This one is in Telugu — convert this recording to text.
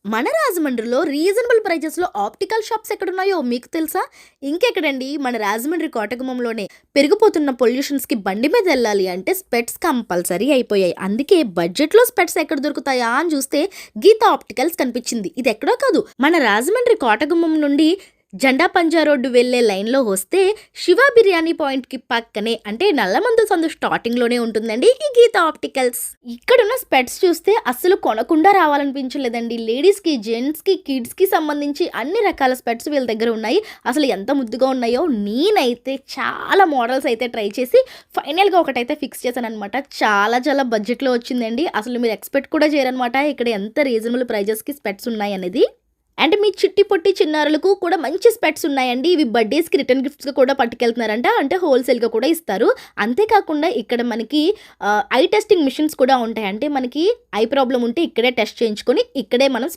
మన రాజమండ్రిలో రీజనబుల్ ప్రైజెస్‌లో ఆప్టికల్ షాప్స్ ఎక్కడున్నాయో మీకు తెలుసా? ఇంకెక్కడండి మన రాజమండ్రి కోటగుమ్మంలోనే. పెరిగిపోతున్న పొల్యూషన్స్‌కి బండి మీద ఎళ్ళాలి అంటే స్పెట్స్ కంపల్సరీ అయిపోయాయి. అందుకే బడ్జెట్‌లో స్పెట్స్ ఎక్కడ దొరుకుతాయా అని చూస్తే గీత ఆప్టికల్స్ కనిపించింది. ఇదెక్కడో కాదు, మన రాజమండ్రి కోటగుమ్మం నుండి జెండా పంజా రోడ్డు వెళ్ళే లైన్‌లో వస్తే శివ బిర్యానీ పాయింట్‌కి పక్కనే అంటే నల్లమందు సందు స్టార్టింగ్‌లోనే ఉంటుందండి ఈ గీత ఆప్టికల్స్. ఇక్కడున్న స్పెట్స్ చూస్తే అస్సలు కొనకుండా రావాలనిపించలేదండి. లేడీస్‌కి, జెంట్స్‌కి, కిడ్స్‌కి సంబంధించి అన్ని రకాల స్పెట్స్ వీళ్ళ దగ్గర ఉన్నాయి. అసలు ఎంత ముద్దుగా ఉన్నాయో. నేనైతే చాలా మోడల్స్ అయితే ట్రై చేసి ఫైనల్‌గా ఒకటైతే ఫిక్స్ చేశాననమాట. చాలా చాలా బడ్జెట్‌లో వచ్చిందండి. అసలు మీరు ఎక్స్‌పెక్ట్ కూడా చేయరనమాట ఇక్కడ ఎంత రీజనబుల్ ప్రైజెస్‌కి స్పెట్స్ ఉన్నాయనేది. అండ్ మీ చిట్టి పొట్టి చిన్నారులకు కూడా మంచి స్పెట్స్ ఉన్నాయండి. ఇవి బర్త్‌డేస్‌కి రిటర్న్ గిఫ్ట్స్‌గా కూడా పట్టుకెళ్తున్నారంట. అంటే హోల్‌సేల్‌గా కూడా ఇస్తారు. అంతేకాకుండా ఇక్కడ మనకి ఐ టెస్టింగ్ మిషన్స్ కూడా ఉంటాయి. అంటే మనకి ఐ ప్రాబ్లమ్ ఉంటే ఇక్కడే టెస్ట్ చేయించుకొని ఇక్కడే మనం